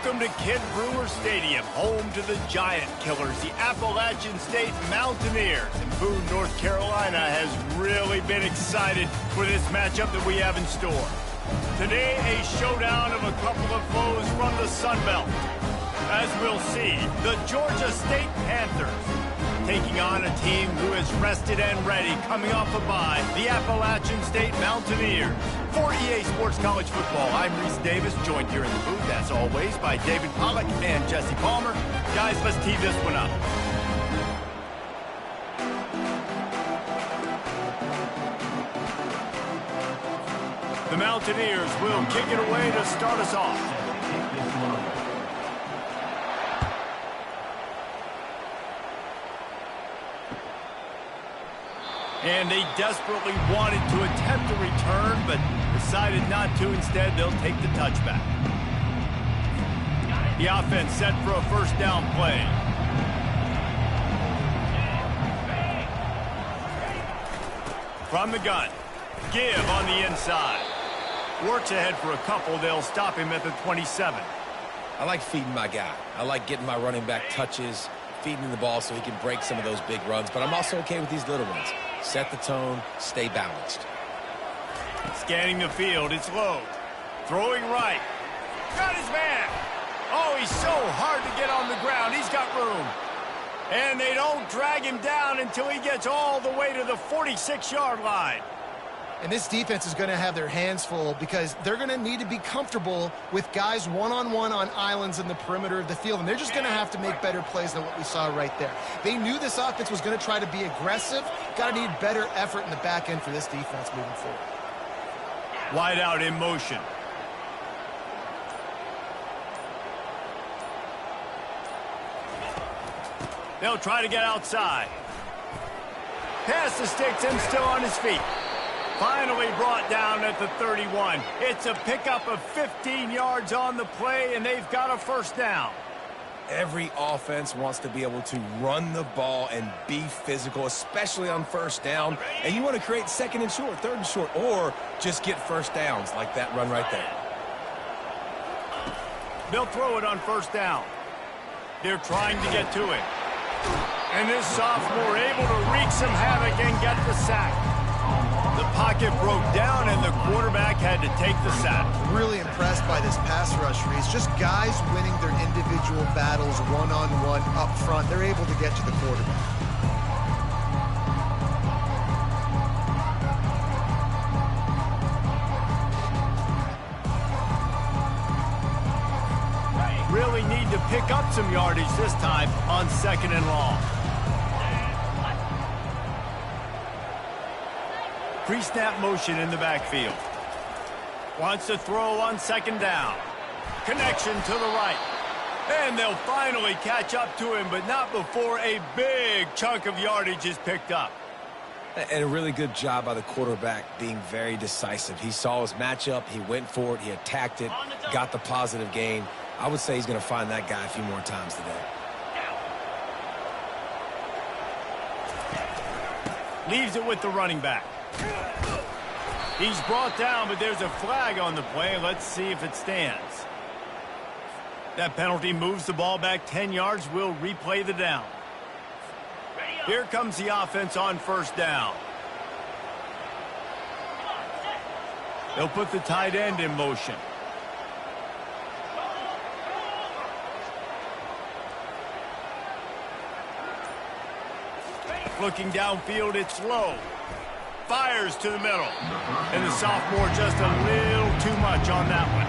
Welcome to Kid Brewer Stadium, home to the Giant Killers, the Appalachian State Mountaineers. And Boone, North Carolina has really been excited for this matchup that we have in store. Today, a showdown of a couple of foes from the Sun Belt. As we'll see, the Georgia State Panthers taking on a team who is rested and ready, coming off a bye, the Appalachian State Mountaineers. For EA Sports College Football, I'm Reese Davis, joined here in the booth, as always, by David Pollack and Jesse Palmer. Guys, let's tee this one up. The Mountaineers will kick it away to start us off. And they desperately wanted to attempt a return, but decided not to. Instead, they'll take the touchback. The offense set for a first down play. From the gun, give on the inside. Works ahead for a couple. They'll stop him at the 27. I like feeding my guy. I like getting my running back touches, feeding him the ball so he can break some of those big runs, but I'm also okay with these little ones. Set the tone, stay balanced. Scanning the field, it's low. Throwing right. Got his man. Oh, he's so hard to get on the ground. He's got room. And they don't drag him down until he gets all the way to the 46-yard line. And this defense is going to have their hands full because they're going to need to be comfortable with guys one-on-one on islands in the perimeter of the field. And they're just going to have to make better plays than what we saw right there. They knew this offense was going to try to be aggressive. Got to need better effort in the back end for this defense moving forward. Wide out in motion. They'll try to get outside. Pass the sticks and still on his feet. Finally brought down at the 31. It's a pickup of 15 yards on the play, and they've got a first down. Every offense wants to be able to run the ball and be physical, especially on first down. And you want to create second and short, third and short, or just get first downs like that run right there. They'll throw it on first down. They're trying to get to it. And this sophomore able to wreak some havoc and get the sack. The pocket broke down, and the quarterback had to take the sack. Really impressed by this pass rush, Reese. Just guys winning their individual battles one-on-one up front. They're able to get to the quarterback. Really need to pick up some yardage this time on second and long. Pre-snap motion in the backfield. Wants to throw on second down. Connection to the right. And they'll finally catch up to him, but not before a big chunk of yardage is picked up. And a really good job by the quarterback being very decisive. He saw his matchup, he went for it, he attacked it, got the positive gain. I would say he's going to find that guy a few more times today. Leaves it with the running back. He's brought down, but there's a flag on the play. Let's see if it stands. That penalty moves the ball back 10 yards. We'll replay the down. Here comes the offense on first down. They'll put the tight end in motion. Looking downfield, it's low. Fires to the middle. And the sophomore just a little too much on that one.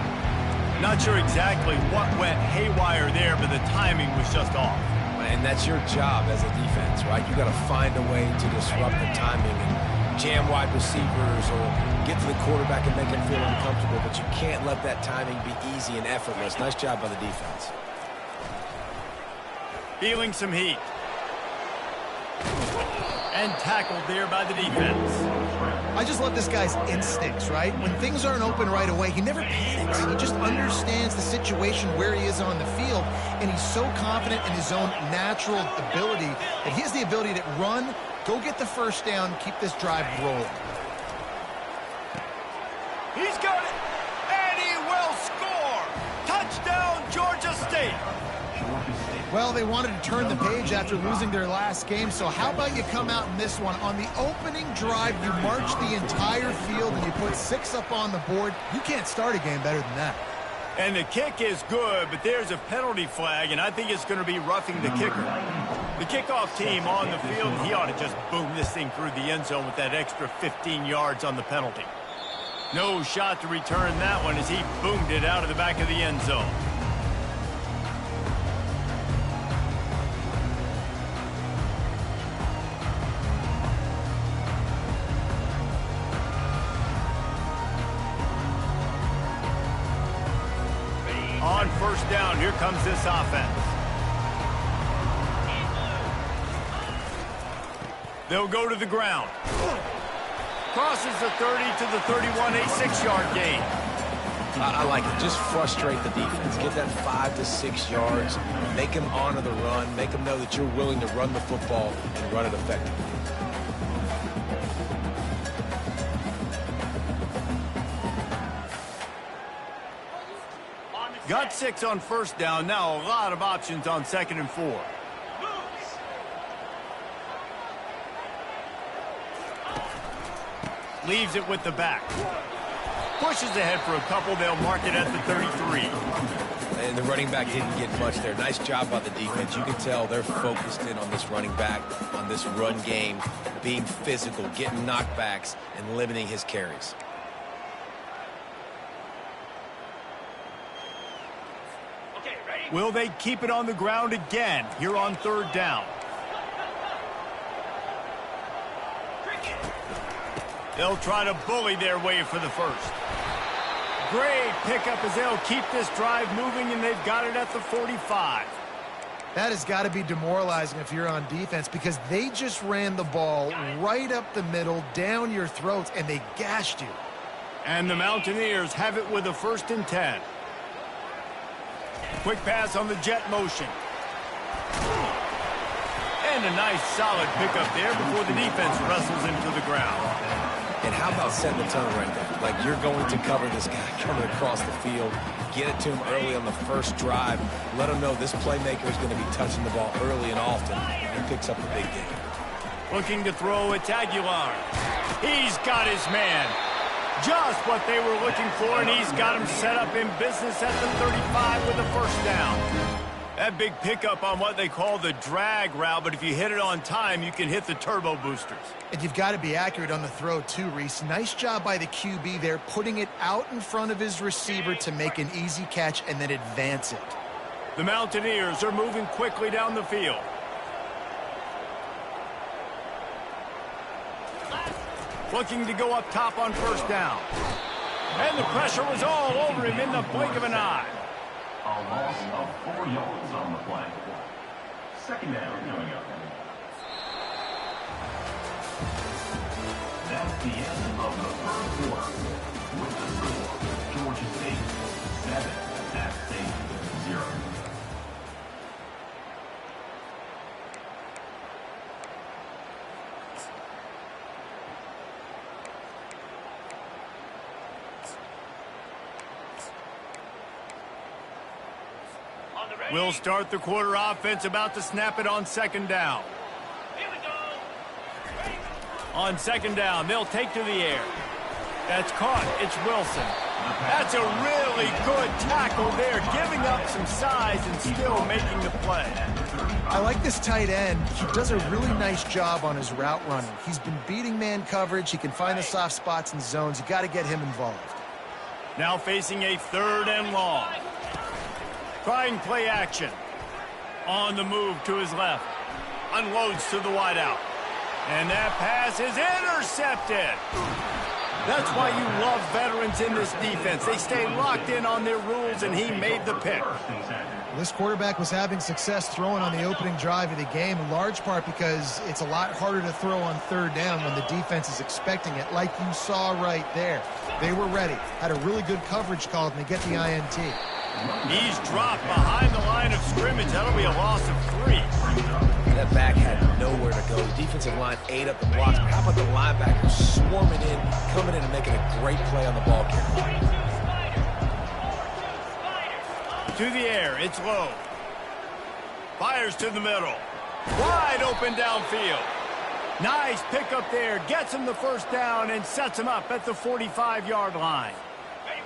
Not sure exactly what went haywire there, but the timing was just off. And that's your job as a defense, right? You got to find a way to disrupt the timing and jam wide receivers or get to the quarterback and make him feel uncomfortable, but you can't let that timing be easy and effortless. Nice job by the defense. Feeling some heat. And tackled there by the defense. I just love this guy's instincts, right? When things aren't open right away, he never panics. He just understands the situation where he is on the field, and he's so confident in his own natural ability that he has the ability to run, go get the first down, keep this drive rolling. He's got it, and he will score. Touchdown, Georgia Well, they wanted to turn the page after losing their last game, so how about you come out in this one? On the opening drive, you march the entire field and you put 6 up on the board. You can't start a game better than that. And the kick is good, but there's a penalty flag, and I think it's going to be roughing the kicker. The kickoff team on the field, he ought to just boom this thing through the end zone with that extra 15 yards on the penalty. No shot to return that one as he boomed it out of the back of the end zone. On first down, here comes this offense. They'll go to the ground. Crosses the 30 to the 31, a 6-yard gain. I like it. Just frustrate the defense. Get that 5 to 6 yards. Make them honor the run. Make them know that you're willing to run the football and run it effectively. Got 6 on first down. Now a lot of options on 2nd and 4. Leaves it with the back. Pushes ahead for a couple. They'll mark it at the 33. And the running back didn't get much there. Nice job by the defense. You can tell they're focused in on this running back, on this run game, being physical, getting knockbacks, and limiting his carries. Will they keep it on the ground again here on 3rd down? They'll try to bully their way for the first. Great pickup as they'll keep this drive moving, and they've got it at the 45. That has got to be demoralizing if you're on defense because they just ran the ball right up the middle, down your throats, and they gashed you. And the Mountaineers have it with a 1st and 10. Quick pass on the jet motion. And a nice solid pickup there before the defense wrestles him to the ground. And how about setting the tone right there? Like you're going to cover this guy coming across the field. Get it to him early on the first drive. Let him know this playmaker is going to be touching the ball early and often. And he picks up a big game. Looking to throw, it's Aguilar. He's got his man. Just what they were looking for, and he's got him set up in business at the 35 with a 1st down. That big pickup on what they call the drag route, but if you hit it on time, you can hit the turbo boosters. And you've got to be accurate on the throw too, Reese. Nice job by the QB there, putting it out in front of his receiver to make an easy catch and then advance it. The Mountaineers are moving quickly down the field. Looking to go up top on 1st down. And the pressure was all over him in the blink of an eye. A loss of 4 yards on the play. 2nd down coming up. That's the end of the 1st quarter. With the score, Georgia State 7, App State 0. We'll start the quarter. Offense about to snap it on 2nd down. On 2nd down, they'll take to the air. That's caught. It's Wilson. That's a really good tackle there, giving up some size and still making the play. I like this tight end. He does a really nice job on his route running. He's been beating man coverage. He can find the soft spots and zones. You got to get him involved. Now facing a 3rd and long. Trying play action. On the move to his left. Unloads to the wideout. And that pass is intercepted. That's why you love veterans in this defense. They stay locked in on their rules, and he made the pick. This quarterback was having success throwing on the opening drive of the game, in large part because it's a lot harder to throw on 3rd down when the defense is expecting it, like you saw right there. They were ready. Had a really good coverage call, and they get the INT. He's dropped behind the line of scrimmage. That'll be a loss of 3. That back had nowhere to go. The defensive line ate up the blocks. But how about the linebackers swarming in, coming in and making a great play on the ball carrier? To the air, it's low. Fires to the middle. Wide open downfield. Nice pickup there. Gets him the first down and sets him up at the 45-yard line.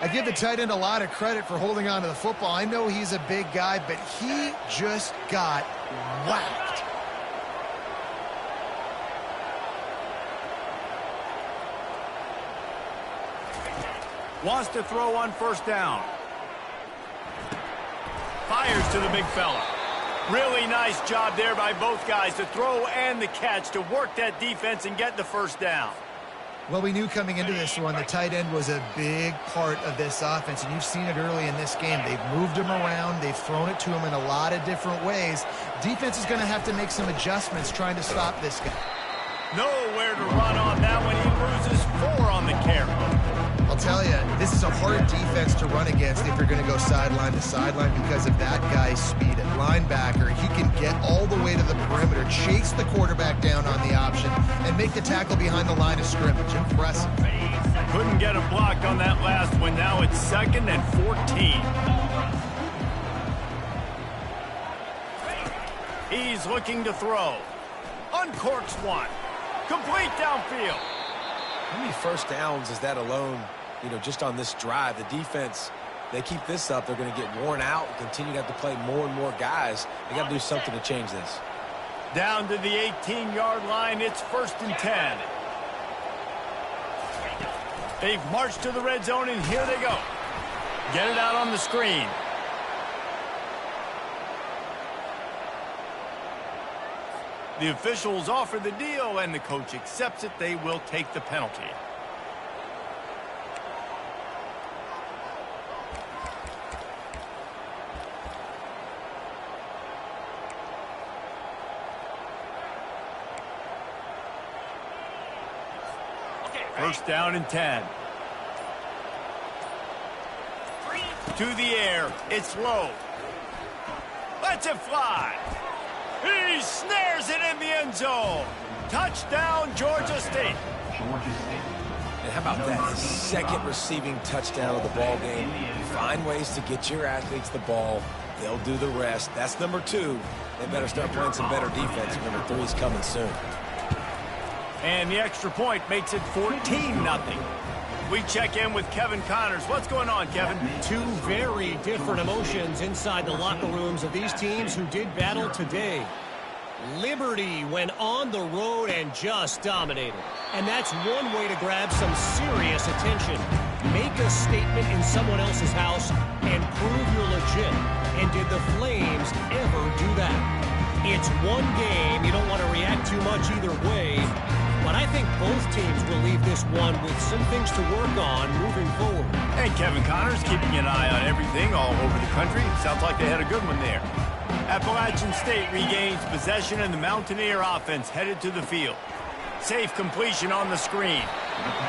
I give the tight end a lot of credit for holding on to the football. I know he's a big guy, but he just got whacked. Wants to throw on first down. Fires to the big fella. Really nice job there by both guys to throw and the catch to work that defense and get the first down. Well, we knew coming into this one the tight end was a big part of this offense, and you've seen it early in this game. They've moved him around. They've thrown it to him in a lot of different ways. Defense is going to have to make some adjustments trying to stop this guy. Nowhere to run on that one. He loses 4 on the carry. I'll tell you, this is a hard defense to run against if you're going to go sideline to sideline because of that guy's speed at linebacker. He can get all the way to the perimeter, chase the quarterback down on the option, and make the tackle behind the line of scrimmage. Impressive. Couldn't get him blocked on that last one. Now it's 2nd and 14. He's looking to throw. Uncorks one. Complete downfield. How many first downs is that alone, just on this drive? The defense, they keep this up, they're going to get worn out, continue to have to play more and more guys. They got to do something to change this. Down to the 18-yard line, it's 1st and 10. They've marched to the red zone, and here they go. Get it out on the screen. The officials offer the deal, and the coach accepts it. They will take the penalty. First down and 10. To the air. It's low. Lets it fly. He snares it in the end zone. Touchdown, Georgia State. Georgia State. And how about that? His 2nd receiving touchdown of the ball game. Find ways to get your athletes the ball. They'll do the rest. That's number 2. They better start playing some better defense. Number 3 is coming soon. And the extra point makes it 14-0. We check in with Kevin Connors. What's going on, Kevin? 2 very different emotions inside the locker rooms of these teams who did battle today. Liberty went on the road and just dominated. And that's one way to grab some serious attention. Make a statement in someone else's house and prove you're legit. And did the Flames ever do that? It's one game. You don't want to react too much either way. But I think both teams will leave this one with some things to work on moving forward. And Kevin Connors keeping an eye on everything all over the country. Sounds like they had a good one there. Appalachian State regains possession, and the Mountaineer offense headed to the field. Safe completion on the screen.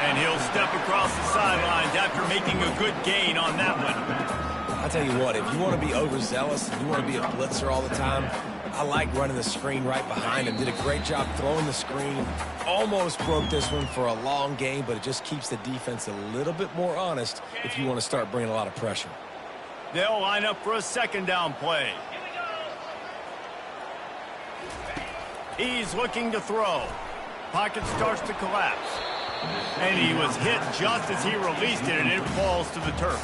And he'll step across the sidelines after making a good gain on that one. I'll tell you what, if you want to be overzealous and you want to be a blitzer all the time, I like running the screen right behind him. Did a great job throwing the screen. Almost broke this one for a long game, but it just keeps the defense a little bit more honest if you want to start bringing a lot of pressure. They'll line up for a 2nd down play. He's looking to throw. Pocket starts to collapse. And he was hit just as he released it, and it falls to the turf.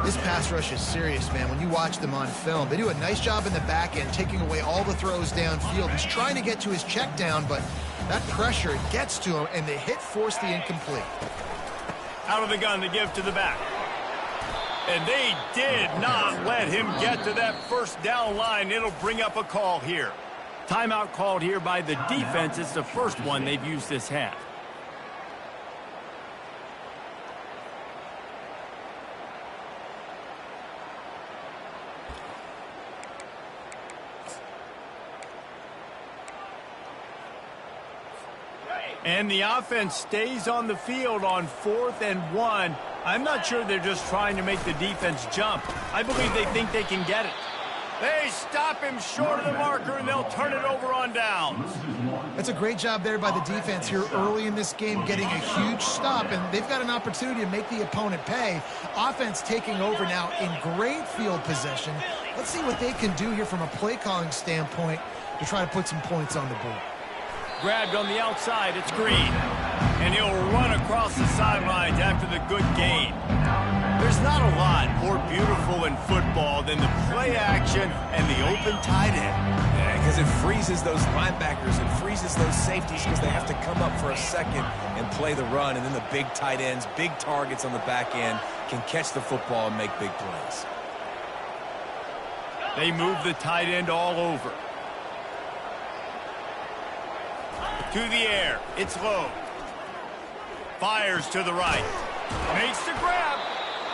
This pass rush is serious, man. When you watch them on film, they do a nice job in the back end, taking away all the throws downfield. He's trying to get to his check down, but that pressure gets to him, and the hit forced the incomplete. Out of the gun to give to the back. And they did not let him get to that first down line. It'll bring up a call here. Timeout called here by the defense. It's the first one they've used this half. And the offense stays on the field on 4th and 1. I'm not sure they're just trying to make the defense jump. I believe they think they can get it. They stop him short of the marker, and they'll turn it over on downs. That's a great job there by the defense here early in this game, getting a huge stop, and they've got an opportunity to make the opponent pay. Offense taking over now in great field possession. Let's see what they can do here from a play calling standpoint to try to put some points on the board. Grabbed on the outside, it's Green. And he'll run across the sidelines after the good gain. There's not a lot more beautiful in football than the play action and the open tight end. Yeah, because it freezes those linebackers, it freezes those safeties because they have to come up for a second and play the run, and then the big tight ends, big targets on the back end can catch the football and make big plays. They move the tight end all over. To the air, it's low. Fires to the right. Makes the grab.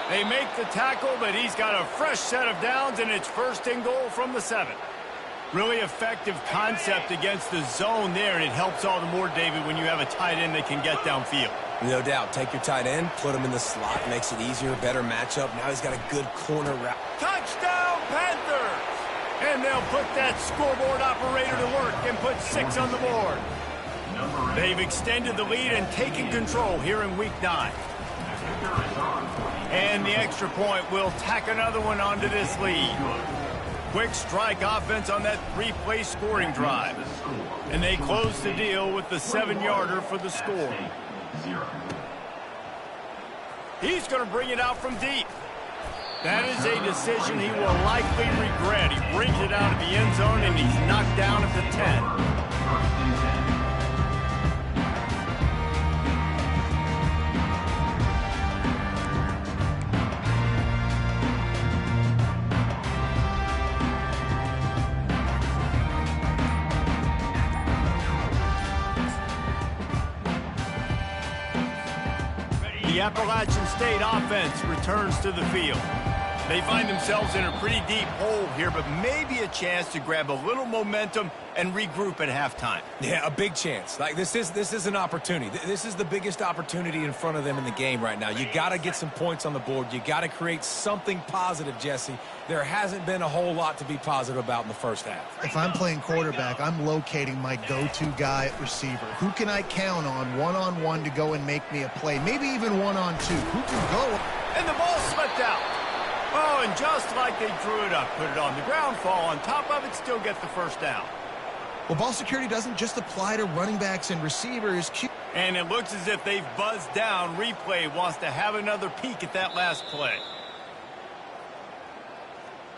They make the tackle, but he's got a fresh set of downs, and it's first and goal from the 7. Really effective concept against the zone there, and it helps all the more, David, when you have a tight end that can get downfield. No doubt. Take your tight end, put him in the slot, makes it easier, better matchup. Now he's got a good corner route. Touchdown, Panthers! And they'll put that scoreboard operator to work and put 6 on the board. They've extended the lead and taken control here in Week 9. And the extra point will tack another one onto this lead. Quick strike offense on that 3-play scoring drive. And they close the deal with the 7-yarder for the score. He's going to bring it out from deep. That is a decision he will likely regret. He brings it out of the end zone, and he's knocked down at the 10. The Appalachian State offense returns to the field. They find themselves in a pretty deep hole here, but maybe a chance to grab a little momentum and regroup at halftime. Yeah, a big chance. Like this is an opportunity. This is the biggest opportunity in front of them in the game right now. You got to get some points on the board. You got to create something positive, Jesse. There hasn't been a whole lot to be positive about in the first half. If I'm playing quarterback, I'm locating my go-to guy at receiver. Who can I count on one-on-one to go and make me a play? Maybe even one-on-two. Who can go? And the ball slipped out. Oh, and just like they drew it up, put it on the ground, fall on top of it, still get the first down. Well, ball security doesn't just apply to running backs and receivers. And it looks as if they've buzzed down. Replay wants to have another peek at that last play.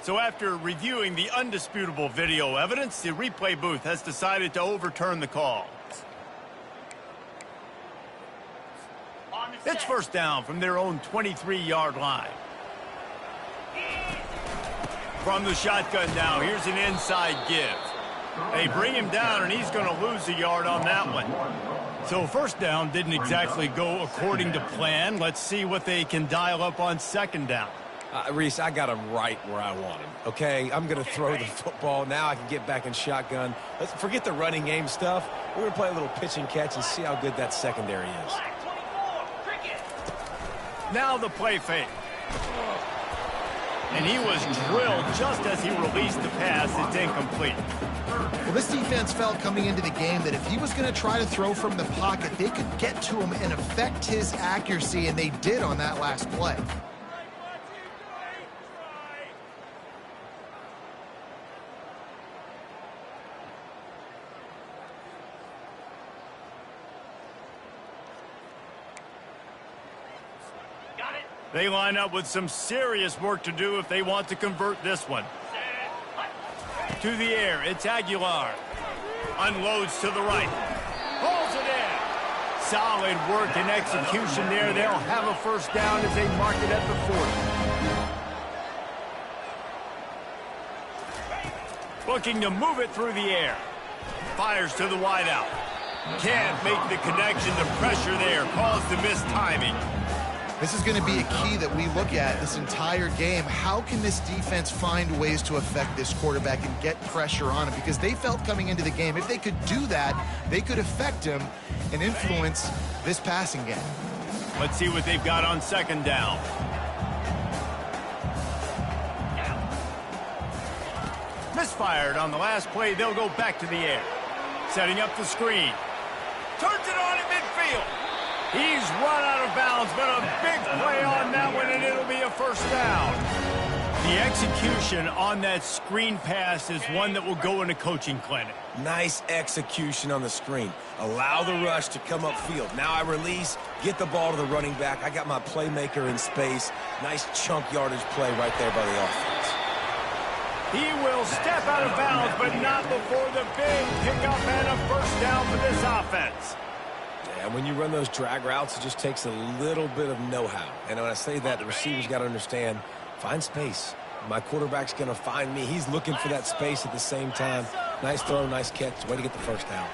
So after reviewing the undisputable video evidence, the replay booth has decided to overturn the call. It's first down from their own 23-yard line. From the shotgun now, here's an inside give. They bring him down, and he's going to lose a yard on that one. So first down didn't exactly go according to plan. Let's see what they can dial up on second down. Reese, I got him right where I want him, okay? I'm going to throw the football. Now I can get back in shotgun. Let's forget the running game stuff. We're going to play a little pitch and catch and see how good that secondary is. Now the play fake. And he was drilled just as he released the pass. It's incomplete. Well, this defense felt coming into the game that if he was going to try to throw from the pocket, they could get to him and affect his accuracy, and they did on that last play. They line up with some serious work to do if they want to convert this one. To the air, it's Aguilar. Unloads to the right. Pulls it in. Solid work and execution there. They'll have a first down as they mark it at the 40. Looking to move it through the air. Fires to the wideout. Can't make the connection. The pressure there caused the missed timing. This is going to be a key that we look at this entire game. How can this defense find ways to affect this quarterback and get pressure on him? Because they felt coming into the game, if they could do that, they could affect him and influence this passing game. Let's see what they've got on second down. misfired. On the last play, they'll go back to the air. Setting up the screen. Turns it on at midfield. He's run out of bounds, but a big play on that one, and it'll be a first down. The execution on that screen pass is one that will go in a coaching clinic. Nice execution on the screen. Allow the rush to come upfield. Now I release, get the ball to the running back. I got my playmaker in space. Nice chunk yardage play right there by the offense. He will step out of bounds, but not before the big pickup and a first down for this offense. And when you run those drag routes, it just takes a little bit of know-how. And when I say that, the receiver's got to understand, find space. My quarterback's going to find me. He's looking for that space at the same time. Nice throw, nice catch. Way to get the first down.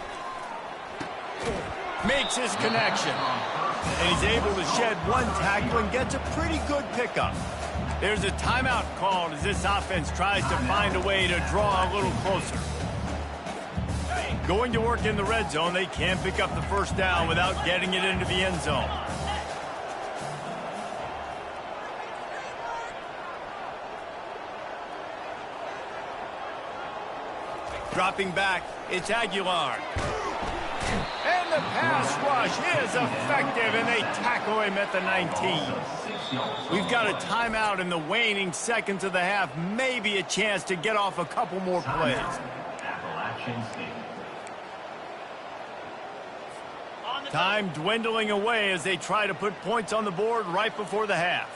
Makes his connection. And he's able to shed one tackle and gets a pretty good pickup. There's a timeout called as this offense tries to find a way to draw a little closer. Going to work in the red zone, they can't pick up the first down without getting it into the end zone. Dropping back, it's Aguilar. And the pass rush is effective, and they tackle him at the 19. We've got a timeout in the waning seconds of the half. Maybe a chance to get off a couple more plays. Time dwindling away as they try to put points on the board right before the half.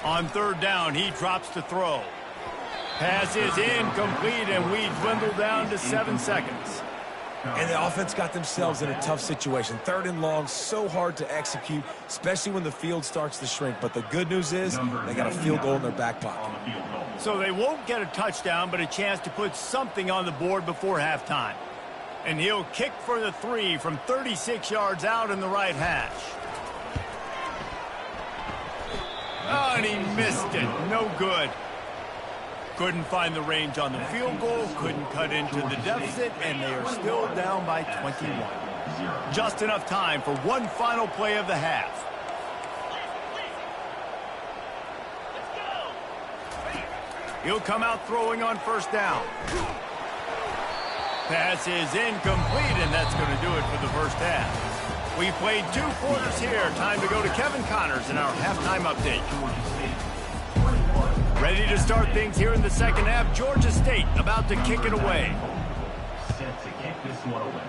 On third down, he drops to throw. Pass is incomplete, and we dwindle down to 7 seconds. And the offense got themselves in a tough situation. Third and long, so hard to execute, especially when the field starts to shrink. But the good news is they got a field goal in their back pocket. So they won't get a touchdown, but a chance to put something on the board before halftime. And he'll kick for the 3 from 36 yards out in the right hash. Oh, and he missed it. No good. Couldn't find the range on the field goal, couldn't cut into the deficit, and they are still down by 21. Just enough time for one final play of the half. He'll come out throwing on first down. Pass is incomplete, and that's going to do it for the first half. We played 2 quarters here. Time to go to Kevin Connors in our halftime update. Ready to start things here in the second half. Georgia State about to kick it away. Set to kick this one away.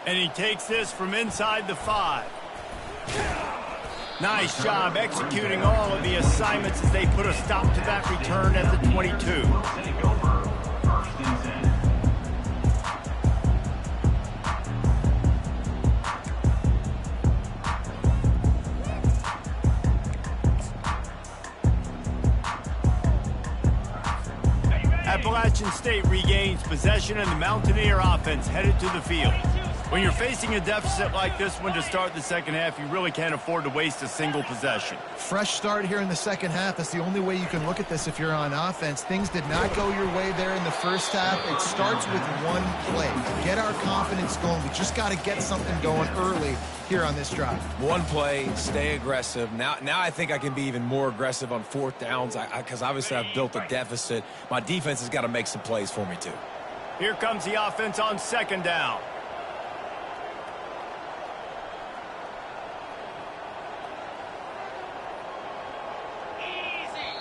And he takes this from inside the 5. Nice job executing all of the assignments as they put a stop to that return at the 22. Take over. First and 10. Appalachian State regains possession, and the Mountaineer offense headed to the field. When you're facing a deficit like this one to start the second half, you really can't afford to waste a single possession. Fresh start here in the second half. That's the only way you can look at this if you're on offense. Things did not go your way there in the first half. It starts with one play. Get our confidence going. We just got to get something going early here on this drive. One play, stay aggressive. Now I think I can be even more aggressive on fourth downs because obviously I've built a deficit. My defense has got to make some plays for me too. Here comes the offense on second down.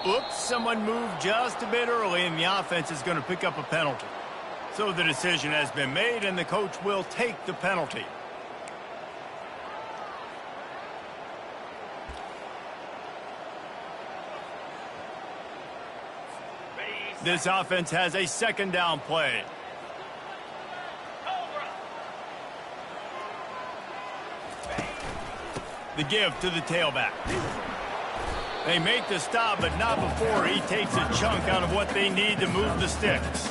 Oops, someone moved just a bit early, and the offense is going to pick up a penalty. So the decision has been made, and the coach will take the penalty. This offense has a second down play. The give to the tailback. They make the stop, but not before he takes a chunk out of what they need to move the sticks.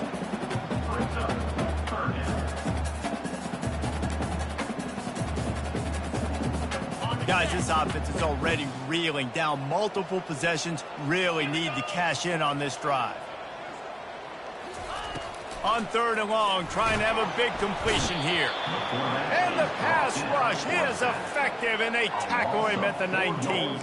Guys, this offense is already reeling down multiple possessions. Really need to cash in on this drive. On third and long, trying to have a big completion here. And the pass rush is effective, and they tackle him at the 19.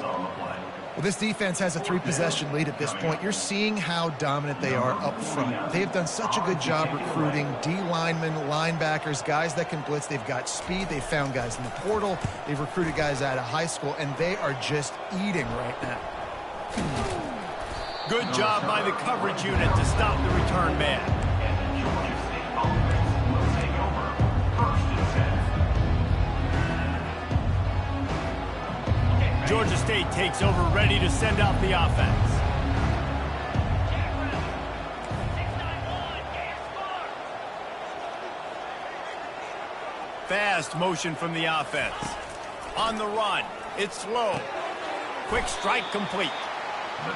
Well, this defense has a 3-possession lead at this point. You're seeing how dominant they are up front. They have done such a good job recruiting D-linemen, linebackers, guys that can blitz. They've got speed. They've found guys in the portal. They've recruited guys out of high school, and they are just eating right now. Good job by the coverage unit to stop the return man. And the Georgia State offense will take over 1st and 10. Georgia State takes over, ready to send out the offense. Fast motion from the offense. On the run, it's slow. Quick strike complete.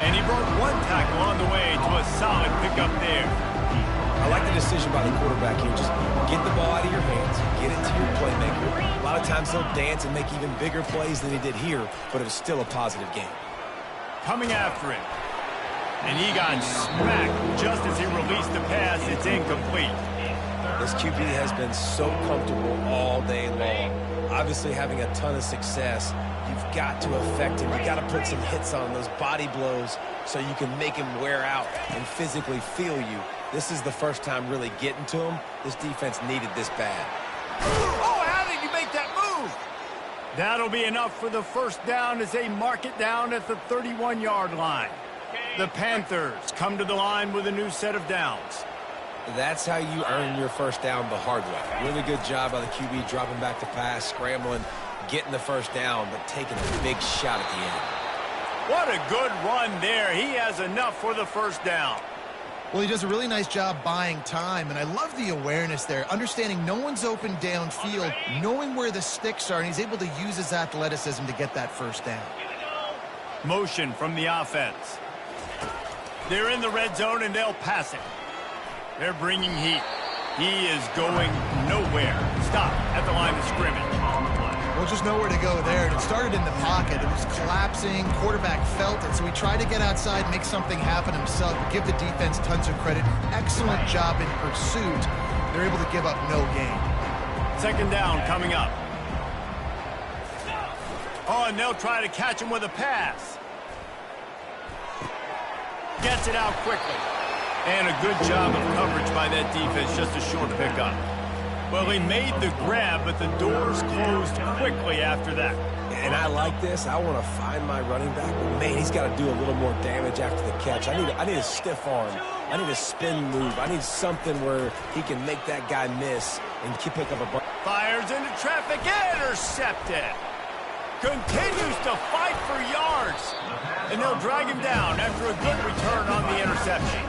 And he broke one tackle on the way to a solid pickup there. I like the decision by the quarterback here. Just get the ball out of your hands, get it to your playmaker. A lot of times he'll dance and make even bigger plays than he did here, but it was still a positive game. Coming after him. And he got smacked just as he released the pass. It's incomplete. This QB has been so comfortable all day long. Obviously having a ton of success. You've got to affect him. You've got to put some hits on those body blows so you can make him wear out and physically feel you. This is the first time really getting to him. This defense needed this bad. Oh, how did you make that move? That'll be enough for the first down as they mark it down at the 31-yard line. The Panthers come to the line with a new set of downs. That's how you earn your first down the hard way. Really good job by the QB dropping back to pass, scrambling, getting the first down, but taking a big shot at the end. What a good run there. He has enough for the first down. Well, he does a really nice job buying time, and I love the awareness there, understanding no one's open downfield, knowing where the sticks are, and he's able to use his athleticism to get that first down. Motion from the offense. They're in the red zone, and they'll pass it. They're bringing heat. He is going nowhere. Stop at the line of scrimmage. Well, just nowhere to go there. And it started in the pocket. It was collapsing. Quarterback felt it, so he tried to get outside, make something happen himself. Give the defense tons of credit. Excellent job in pursuit. They're able to give up no gain. Second down coming up. Oh, and they'll try to catch him with a pass. Gets it out quickly. And a good job of coverage by that defense, just a short pickup. Well, he made the grab, but the doors closed quickly after that. And I like this. I want to find my running back, but man, he's got to do a little more damage after the catch. I need a stiff arm. I need a spin move. I need something where he can make that guy miss and pick up a bunch. Fires into traffic, intercepted. Continues to fight for yards. And they'll drag him down after a good return on the interception.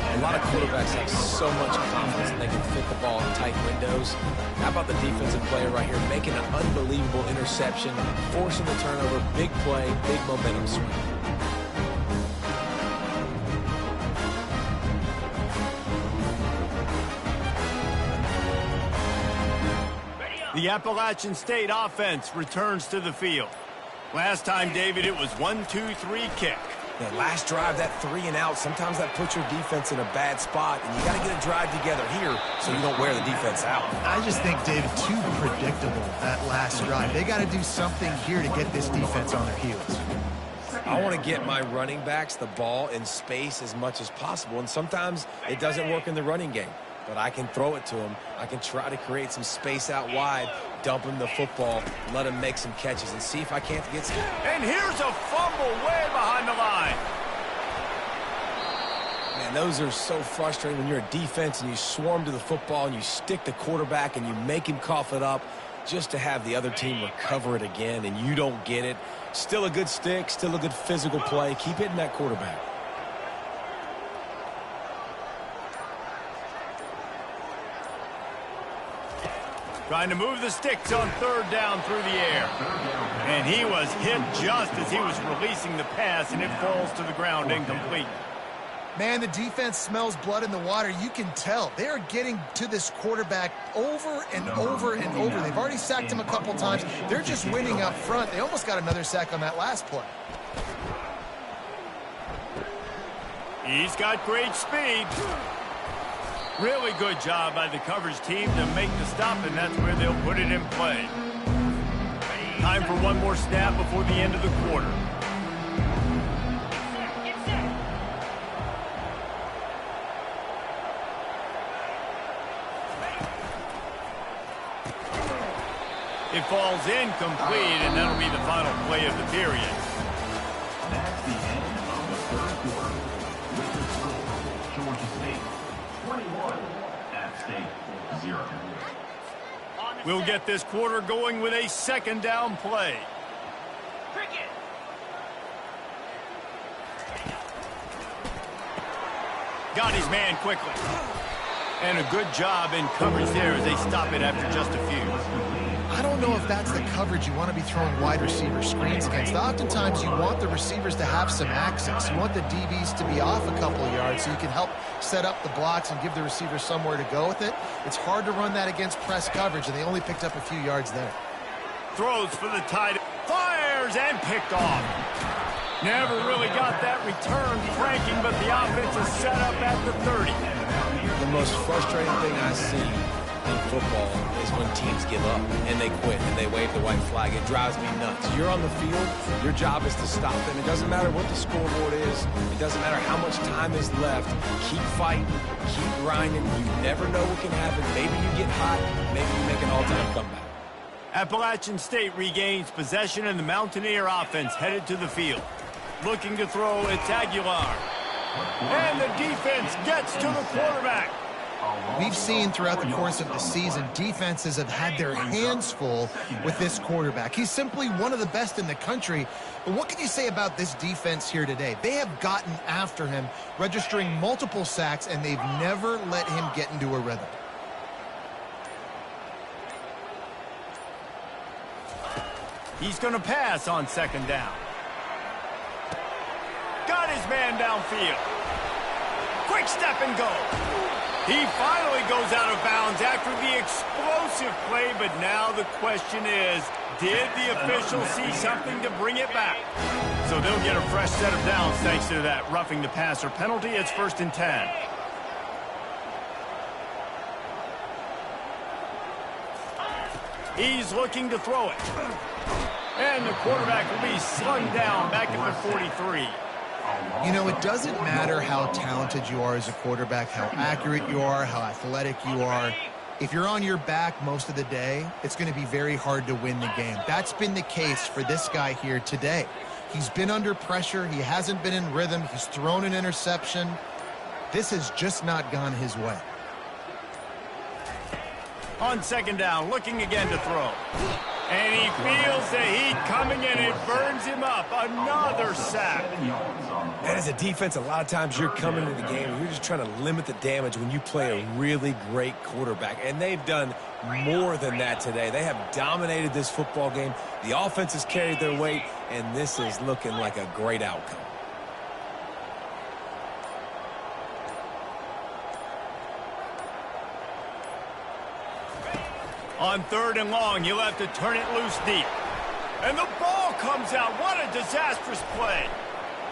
A lot of quarterbacks have so much confidence that they can fit the ball in tight windows. How about the defensive player right here making an unbelievable interception, forcing the turnover, big play, big momentum swing. The Appalachian State offense returns to the field. Last time, David, it was 1-2-3 kick. That last drive, that 3 and out, sometimes that puts your defense in a bad spot, and you got to get a drive together here so you don't wear the defense out. I just think, David, too predictable, that last drive. They got to do something here to get this defense on their heels. I want to get my running backs the ball in space as much as possible, and sometimes it doesn't work in the running game. But I can throw it to him. I can try to create some space out wide, dump him the football, let him make some catches, and see if I can't get some. And here's a fumble way behind the line. Man, those are so frustrating when you're a defense and you swarm to the football and you stick the quarterback and you make him cough it up just to have the other team recover it again and you don't get it. Still a good stick, still a good physical play. Keep hitting that quarterback. Trying to move the sticks on third down through the air. And he was hit just as he was releasing the pass, and it falls to the ground incomplete. Man, the defense smells blood in the water. You can tell. They are getting to this quarterback over and over and over. They've already sacked him a couple times. They're just winning up front. They almost got another sack on that last play. He's got great speed. Really good job by the coverage team to make the stop, and that's where they'll put it in play. Time for one more snap before the end of the quarter. It falls incomplete, and that'll be the final play of the period. That's the end of the third quarter. With the score, Georgia State 21, App State 0. We'll get this quarter going with a second down play. Got his man quickly. And a good job in coverage there as they stop it after just a few. I don't know if that's the coverage you want to be throwing wide receiver screens against. Oftentimes, you want the receivers to have some access. You want the DBs to be off a couple of yards so you can help set up the blocks and give the receivers somewhere to go with it. It's hard to run that against press coverage, and they only picked up a few yards there. Throws for the tight end. Fires and picked off. Never really got that return cranking, but the offense is set up at the 30. The most frustrating thing I see in football is when teams give up and they quit and they wave the white flag. It drives me nuts. You're on the field. Your job is to stop them. It doesn't matter what the scoreboard is. It doesn't matter how much time is left. Keep fighting. Keep grinding. You never know what can happen. Maybe you get hot. Maybe you make an all-time comeback. Appalachian State regains possession, and the Mountaineer offense headed to the field. Looking to throw, it's Aguilar. And the defense gets to the quarterback. We've seen throughout the course of the season, defenses have had their hands full with this quarterback. He's simply one of the best in the country. But what can you say about this defense here today? They have gotten after him, registering multiple sacks, and they've never let him get into a rhythm. He's going to pass on second down. Got his man downfield. Quick step and go. He finally goes out of bounds after the explosive play, but now the question is, did the official see something to bring it back? So they'll get a fresh set of downs thanks to that roughing the passer penalty. It's 1st and 10. He's looking to throw it. And the quarterback will be slung down back at the 43. You know, it doesn't matter how talented you are as a quarterback, how accurate you are, how athletic you are. If you're on your back most of the day, it's going to be very hard to win the game. That's been the case for this guy here today. He's been under pressure. He hasn't been in rhythm. He's thrown an interception. This has just not gone his way. On second down, looking again to throw. And he feels the heat coming and it burns him up. Another sack. And as a defense, a lot of times you're coming into the game and you're just trying to limit the damage when you play a really great quarterback. And they've done more than that today. They have dominated this football game. The offense has carried their weight, and this is looking like a great outcome. On third and long, he'll have to turn it loose deep. And the ball comes out. What a disastrous play.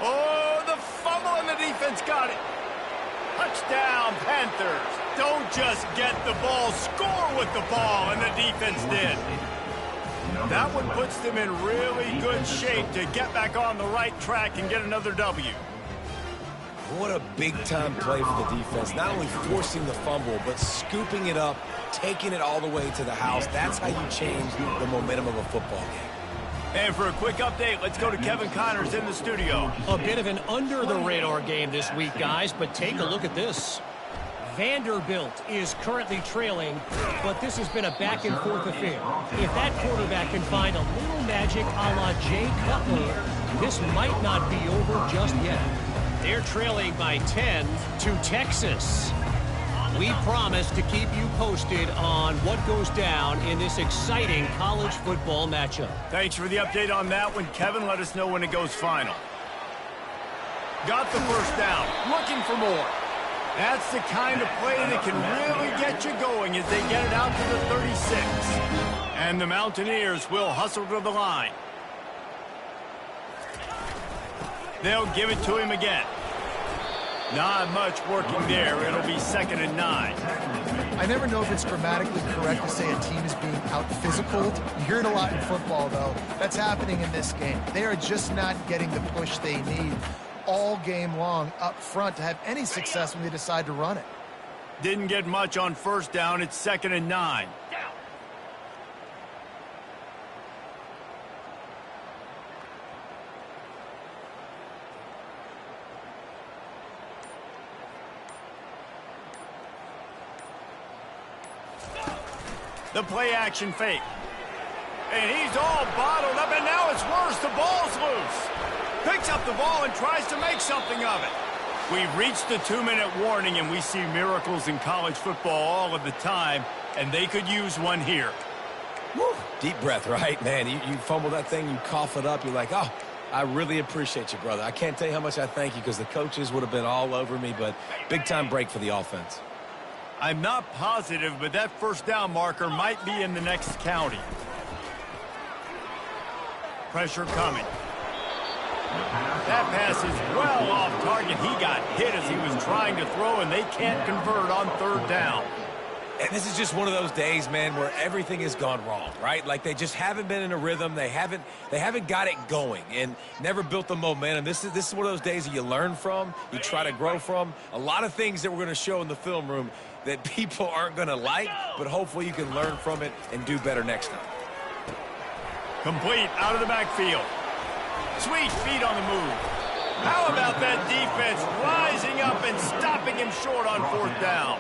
Oh, the fumble and the defense got it. Touchdown, Panthers. Don't just get the ball, score with the ball, and the defense did. That one puts them in really good shape to get back on the right track and get another W. What a big-time play for the defense. Not only forcing the fumble, but scooping it up, taking it all the way to the house. That's how you change the momentum of a football game. And for a quick update, let's go to Kevin Connors in the studio. A bit of an under-the-radar game this week, guys, but take a look at this. Vanderbilt is currently trailing, but this has been a back-and-forth affair. If that quarterback can find a little magic a la Jay Cutler, this might not be over just yet. They're trailing by 10 to Texas. We promise to keep you posted on what goes down in this exciting college football matchup. Thanks for the update on that one, Kevin. Let us know when it goes final. Got the first down. Looking for more. That's the kind of play that can really get you going as they get it out to the 36. And the Mountaineers will hustle to the line. They'll give it to him again. Not much working there. It'll be 2nd and 9. I never know if it's grammatically correct to say a team is being out-physicaled. You hear it a lot in football, though. That's happening in this game. They are just not getting the push they need all game long up front to have any success when they decide to run it. Didn't get much on first down. It's 2nd and 9. The play action fake. And he's all bottled up, and now it's worse. The ball's loose. Picks up the ball and tries to make something of it. We've reached the 2-minute warning, and we see miracles in college football all of the time, and they could use one here. Woo. Deep breath, right? Man, you fumble that thing, you cough it up, you're like, oh, I really appreciate you, brother. I can't tell you how much I thank you because the coaches would have been all over me, but big-time break for the offense. I'm not positive, but that first down marker might be in the next county. Pressure coming. That pass is well off target. He got hit as he was trying to throw, and they can't convert on third down. And this is just one of those days, man, where everything has gone wrong, right? Like they just haven't been in a rhythm. They haven't got it going and never built the momentum. This is one of those days that you learn from, you try to grow from. A lot of things that we're going to show in the film room that people aren't going to like, but hopefully you can learn from it and do better next time. Complete out of the backfield. Sweet feet on the move. How about that defense rising up and stopping him short on fourth down?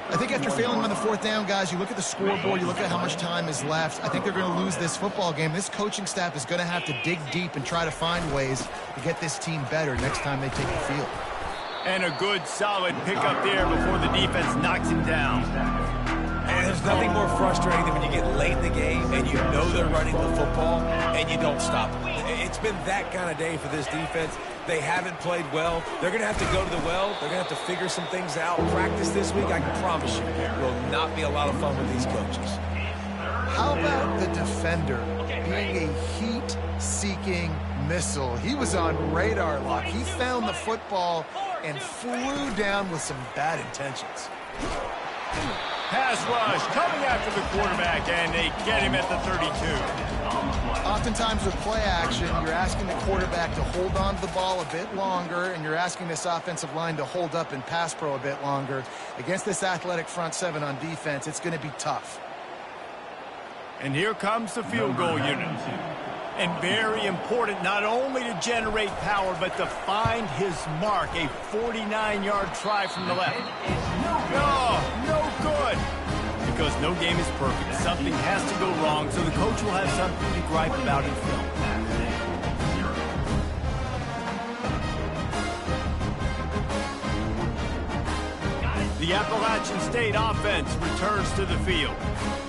I think after failing on the fourth down, guys, you look at the scoreboard, you look at how much time is left. I think they're going to lose this football game. This coaching staff is going to have to dig deep and try to find ways to get this team better next time they take the field. And a good, solid pickup there before the defense knocks him down. And there's nothing more frustrating than when you get late in the game and you know they're running the football and you don't stop them. It's been that kind of day for this defense. They haven't played well. They're going to have to go to the well. They're going to have to figure some things out. Practice this week, I can promise you, will not be a lot of fun with these coaches. How about the defender being a heat-seeking missile? He was on radar lock. He found the football and flew down with some bad intentions. Pass rush coming after the quarterback, and they get him at the 32. Oftentimes with play action, you're asking the quarterback to hold on to the ball a bit longer, and you're asking this offensive line to hold up in pass pro a bit longer. Against this athletic front seven on defense, it's going to be tough. And here comes the field goal unit. And very important not only to generate power, but to find his mark. A 49-yard try from the left. No good. Because no game is perfect. Something has to go wrong, so the coach will have something to gripe about in film. The Appalachian State offense returns to the field.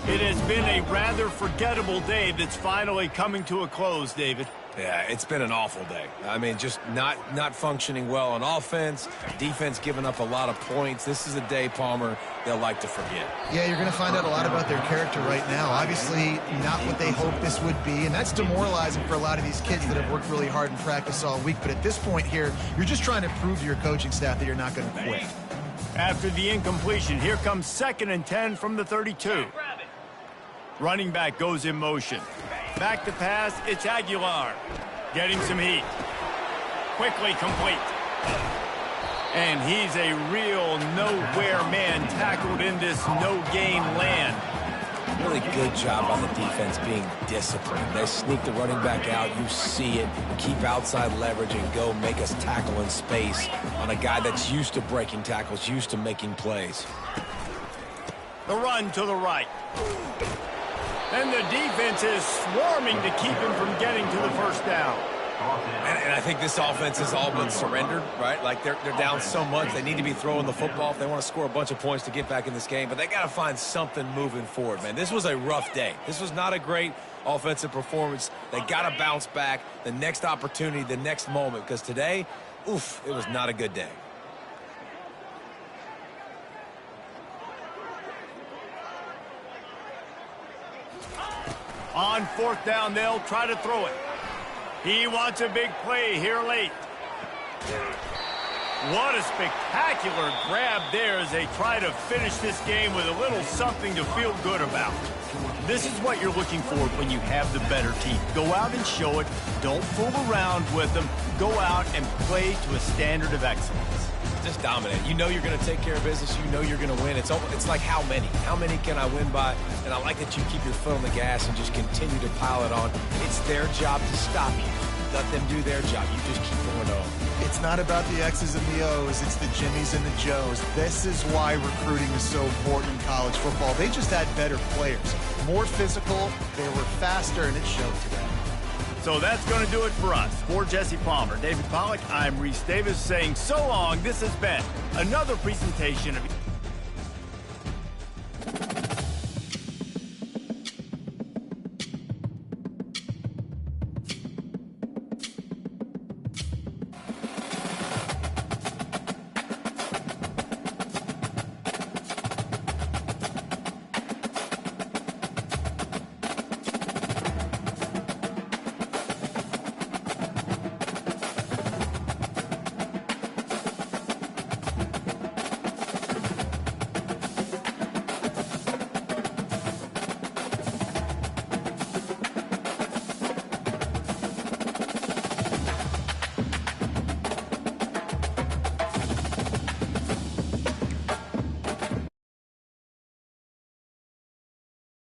It has been a rather forgettable day that's finally coming to a close, David. Yeah, it's been an awful day. I mean, just not functioning well on offense, defense giving up a lot of points. This is a day, Palmer, they'll like to forget. Yeah, you're going to find out a lot about their character right now. Obviously, not what they hoped this would be, and that's demoralizing for a lot of these kids that have worked really hard in practice all week. But at this point here, you're just trying to prove to your coaching staff that you're not going to quit. After the incompletion, here comes 2nd and 10 from the 32. Running back goes in motion. Back to pass, it's Aguilar. Getting some heat. Quickly complete. And he's a real nowhere man tackled in this no-gain land. Really good job on the defense being disciplined. They sneak the running back out. You see it. Keep outside leverage and go make us tackle in space on a guy that's used to breaking tackles, used to making plays. The run to the right. And the defense is swarming to keep him from getting to the first down. And I think this offense has all been surrendered, right? Like they're down so much. They need to be throwing the football if they want to score a bunch of points to get back in this game. But they got to find something moving forward, man. This was a rough day. This was not a great offensive performance. They got to bounce back the next opportunity, the next moment. Because today, oof, it was not a good day. On 4th down, they'll try to throw it. He wants a big play here late. What a spectacular grab there as they try to finish this game with a little something to feel good about. This is what you're looking for when you have the better team. Go out and show it. Don't fool around with them. Go out and play to a standard of excellence. Just dominate. You know you're going to take care of business. You know you're going to win. It's like how many? How many can I win by? And I like that you keep your foot on the gas and just continue to pile it on. It's their job to stop you. Let them do their job. You just keep going on. It's not about the X's and the O's. It's the Jimmies and the Joes. This is why recruiting is so important in college football. They just had better players, more physical, they were faster, and it showed today. So that's going to do it for us. For Jesse Palmer, David Pollack, I'm Reese Davis saying so long. This has been another presentation of